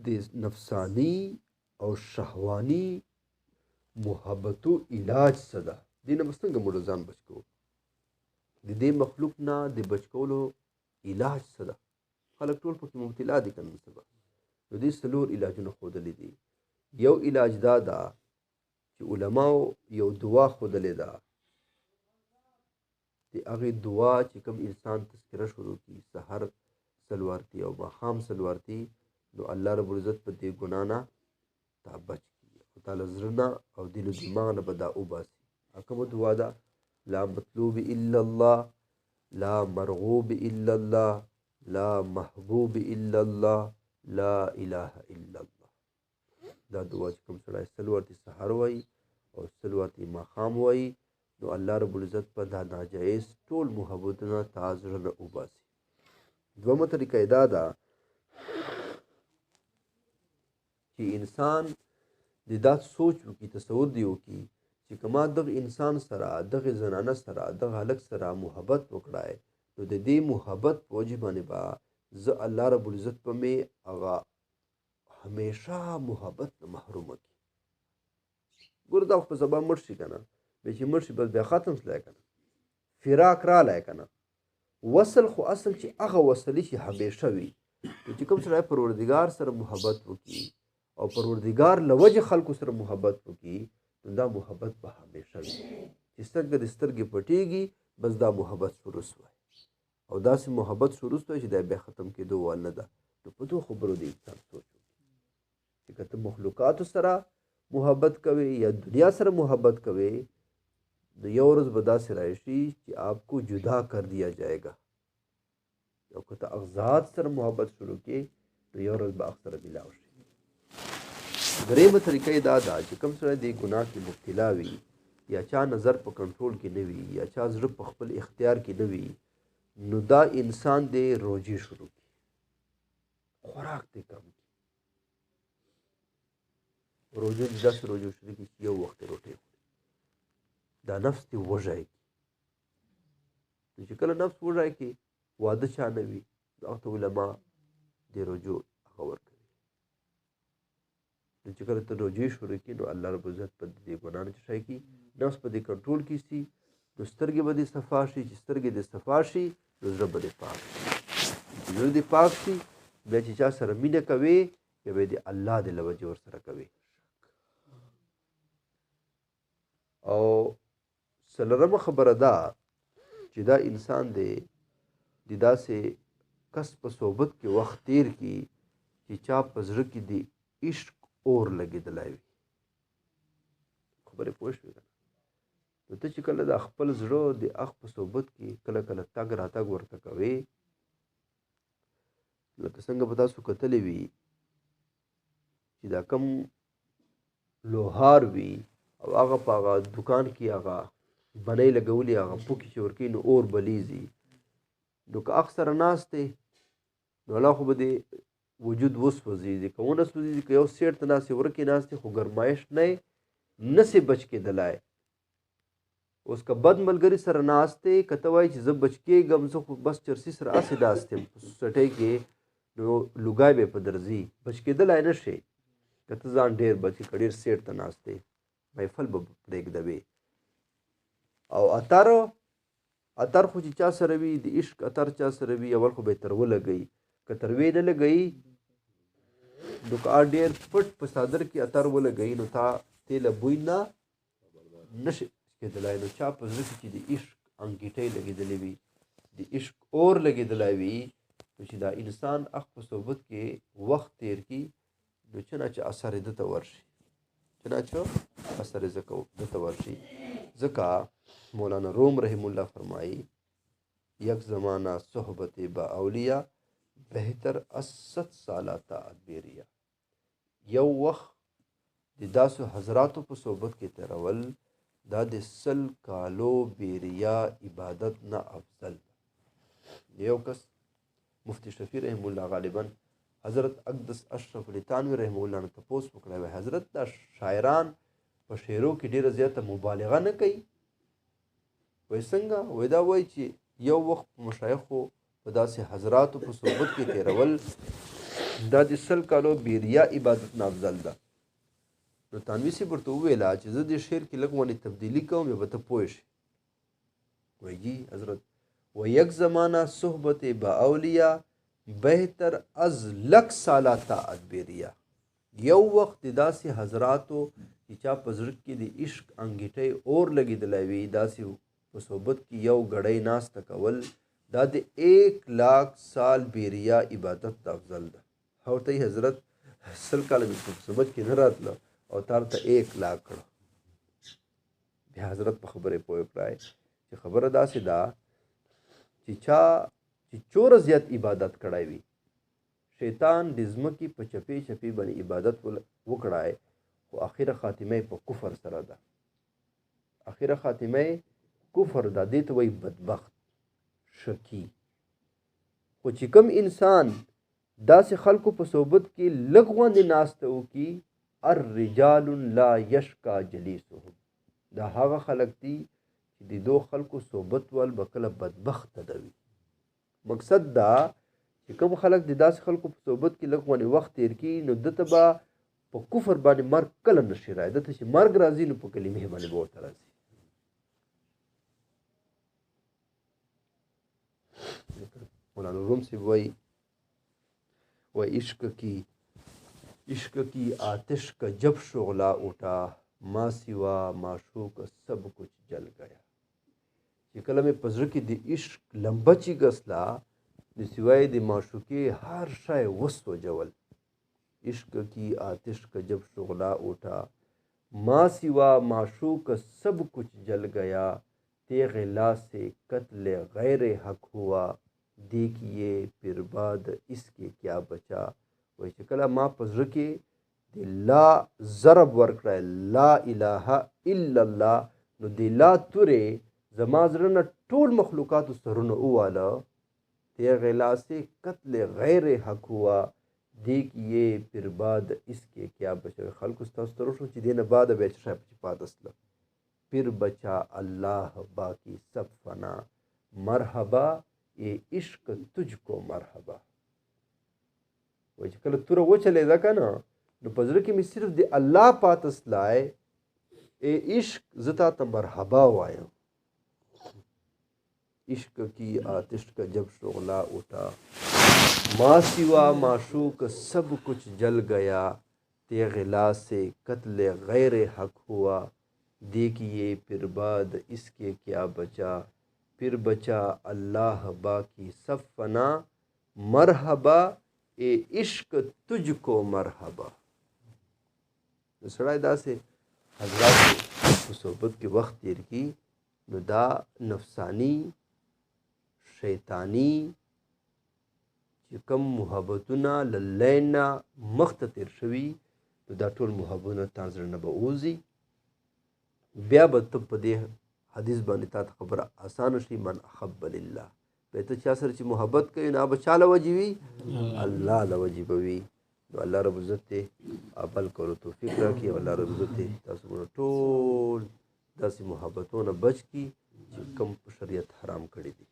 د نفسانی او شهوانی محبتو علاج څه ده؟ دې نه به څنګه موږ ځان بچ کوو؟ د دې مخلوق نه د بچ کولو علاج څه ده؟ خلک ټول پکې مبتلا دي که نن سبا. نو دې څلور علاجونه ښودلي دي. یو علاج دا ده چې علماو یو دعا ښودلې ده. د هغې دعا چې کوم انسان تذکره شروع کړي سحر سلوارتي او ماښام سلوارتي، نو الله رب العزت په دې ګناه نه تا بچ کړي او تا له زړه نه او دل و دماغ نه به دا وباسي. کومه دعا ده؟ لا مطلوب الا الله، لا مرغوب الا الله، لا محبوب الا الله، لا اله الا الله. دا دعا چې کوم سړی سلوارتي سحر وایي او سلوارتي ماښام وایي، نو الله رب العزت په دا ناجایز ټول محبتونه تا زړه نه وباسي. دومه طریقه یې دا ده چې انسان د دا سوچ وکړي، تصور دی وکړي چې که ما دغه انسان سره، دغه زنانه سره، دغه هلک سره محبت وکړای، نو د دې محبت په وجې باندې به زه الله رب العزت به مې هغه همیشه محبت نه محرومه کړي. ګوره دا خو په سبا مړ شي که نه، بیا چې مړ شي بس بیا ختم سلی که نه، فراق رالی که نه. وصل خو اصل چې هغه وصلي چې همیشه وي. نو چې کوم سړی پروردګار سره محبت وکړي او پروردګار له وجې خلکو سره محبت وکړي، نو دا محبت به همیشه وي. چې سترګه د سترګې پټېږي بس دا محبت شروع سوی، او داسې محبت شروع سوی چې دا بیا ختم کېدو وال نه ده. نو په دو خبرو د انسان سوچ وکړي چې که ته مخلوقاتو سره محبت کوي یا دنیا سره محبت کوي، نو یو ورځ به داسې راشي چې آپ کو جدا کر دیا جائے گا. او که ته اغذات سره محبت شروع کړي، نو یو ورځ به هغه سره ملاو شي. درېیمه طریقه یې دا ده چې کوم سړی دې ګناه کې مبتلا وي، یا چا نظر په کنټرول کې نه وي، یا چا زړه په خپل اختیار کې نه وي، نو دا انسان دې روجې شروع کړي، خوراک دې کم کړي. روجې دې داسې روجې شروع کړي چې یو وخت روټۍ خوري. دا نفس دې وږی کړي. نو چې کله نفس وږی کړي، واده چا نه وي، هغه ته علما دې روجو هغه ورکوي. نو چې کله ته روجې شروع کړي، نو الله رب العزت په دې ګناه نه چې شی کړي، نفس په دې کنټرول کې سي، نو سترګې به دې صفا شي. چې سترګې دې صفا شي، نو زړه به دې پاک شي. چې زړه دې پاک شي، بیا چې چا سره مینه کوې، یا به دې الله دې له وجې ورسره کوې. او څلورمه خبره ده چې دا انسان دی د داسې کس په صحبت کې وخت تیر کړي چې چا په زړه کې د عشق اور لګېدلی وي. خبرې پوه شوې که نه؟ نو ته چې کله د خپل زړه د هغه په صحبت کې کله کله تګ راتګ ورته کوې، لکه څنګه به تاسو کتلی وي چې دا کم لوهار وي او هغه په هغه دوکان کې هغه بنۍ لګولي، هغه پوکې چې ورکوي، نو اور بلیږي. نو که اخ سره ناست دی، نو الله خو به دې وجود وسوځېږي. که ونه سوځېږي، که یو سیټ ته ناست دی، ورکې ناست دی، خو ګرمایش نه نسې بچ کېدلی. اوس که بد ملګري سره ناست دی، که ته وایي چې زه بچ کېږم، زه خو بس چرسي سره هسې ناست یم په سوسایټۍ کې، نو لوګی به یې په درځي، بچ کېدلی نه شي. که ته ځان ډېر بچ کړې، ډېر سیټ ته ناست دی، محفل به پرېږدوې. او اتر خو چې چا سره وي، د عشق اتر چا سره وي، اول خو به یې تر ولګوي. که تر وې نه لګوي، نو که ډېر پټ په څادر کې اتر ولګوي، نو تا ته له بوی نه نشي کېدلی. نو چا په زړه کې چې د عشق انګیټۍ لګېدلې وي، د عشق اور لګېدلی وي، نو چې دا انسان اخ په صحبت کې وخت تیر کړي، نو چنانچه اثر یې ده ته ورشي، چنانچه اثر یې ده ته ورشي. ځکه مولانا روم رحم الله فرمایي، یک زمانہ صحبت با اولیاء بهتر از 100 ساله تعبیریه. یو وخت د داسو حضراتو په صحبت کې تیرول، دا د 100 کالو بیریا عبادت نه افضل. یو کس مفتی شفیع رحم الله غالبا حضرت اقدس اشرف علی تانوی رحم الله نه تپوس وکړی، وای حضرت دا شاعران په شعرو کې ډیره زیاته مبالغه نه کوي؟ وای څنګه؟ وای دا وای چې یو وخت مشایخو په داسې حضراتو په صحبت کې تیرول، دا د 100 کالو بیریا عبادت نه افضل ده. نو تانوي صاحب ورته وویله چې زه دې شعر کې لږ ونې تبدیلي کوم یا به ته پوه شې. وایي جی حضرت و یک زمانه صحبت با اولیا بهتر از لک ساله طاعت بیریا. یو وخت د داسې حضراتو چې چا په زړه کې د عشق انګیټۍ اور لګېدلی وي داسې په صحبت کې یو ګړی ناسته کول دا د 1,00,000 سال بیریا عبادت ته افضل ده. ورته حضرت 100 کاله مې په صحبت کې نه راتله او تار ته 1,00,000 کړه. بیا حضرت په خبرې پوه کړای چې خبره داسې ده چې چا چې چوره زیات عبادت کړی وي شیطان د ځمکې په چپې چپې باندې عبادت وکړای خو اخره خاتمه په کفر سره ده. اخره خاتمه کفر ده. دې ته وایي بدبخت شکی. خو چې کوم انسان داسې خلکو په صحبت کې لږ غوندې ناسته وکړي الرجال لا یشکا جلیسهم دا هغه خلک دي چې د دو خلکو صحبت ول به کله بدبخته ده وي. مقصد دا چې کوم خلک د داسې خلکو په صحبت کې لږ غوندې وخت تیر کړي نو دته به په کفر باندې مرګ کله نشي رای. دته چې مرګ راځي نو په کلمې باندې به ورته راځي. مولانا روم صاحب وایي و عشق کی آتش کا جب شعلہ اٹھا ما سوا معشوق سب کچھ جل گیا. چې کله مې په زړه کې د عشق لمبه چېږسله د سوای د معشوقې هر شی وسوځول. عشق کی آتش کا جب شعلہ اٹھا ما سوا معشوق سب کچھ جل گیا تیغ لا سے قتل غیر حق ہوا دیکھیے پھر بعد اس کے کیا بچا. وایي چې کله ما په زړه کې د لا ضرب ورکړی لا اله الا الله نو د لا تورې زما زړه نه ټول مخلوقاتو سرونه وواله تیغ لا سے قتل غیر حق ہوا دیکھیے پھر بعد اس کے کیا بچا. خلکو ستاسو تر وشو چې دې نه بعده بیا چې شاید چې پاتې سله پھر بچا الله باقی سب فنا مرحبا یہ عشق تجھ کو مرحبا. وایي چې کله توره وچلېده که نه نو په زړه کې مې صرف د الله پاته سلای اے عشق زه تا ته مرحبا وایم. عشق کی آتش کا جب شعلہ اٹھا ما سوا معشوق سب کچھ جل گیا تیغ لا سے قتل غیر حق ہوا دیکھیے پھر بعد اس کے کیا بچا پھر بچا اللہ باقی سب فنا مرحبا اے عشق تجھ کو مرحبا. سړی داسې حضراتو په صحبت کې وخت تیر کړي نو دا نفسانی شیطانی چې کوم محبتونه له لین نه مخته تیر شوي نو دا ټول محبتونه تا زړه نه به ووځي. بیا به ته په دې حدیث باندې تا ته خبره اسانه شي من احب لله به ته چا سره چې محبت کوي نو به چا له وجې وي الله له وجې به وي. نو الله رب عزت ته عمل کولو توفیق راکړي او الله رب عزت ته تاسو مونږ ټول داسې محبتونه بچ کړي چې کوم په شریعت حرام کړي دي.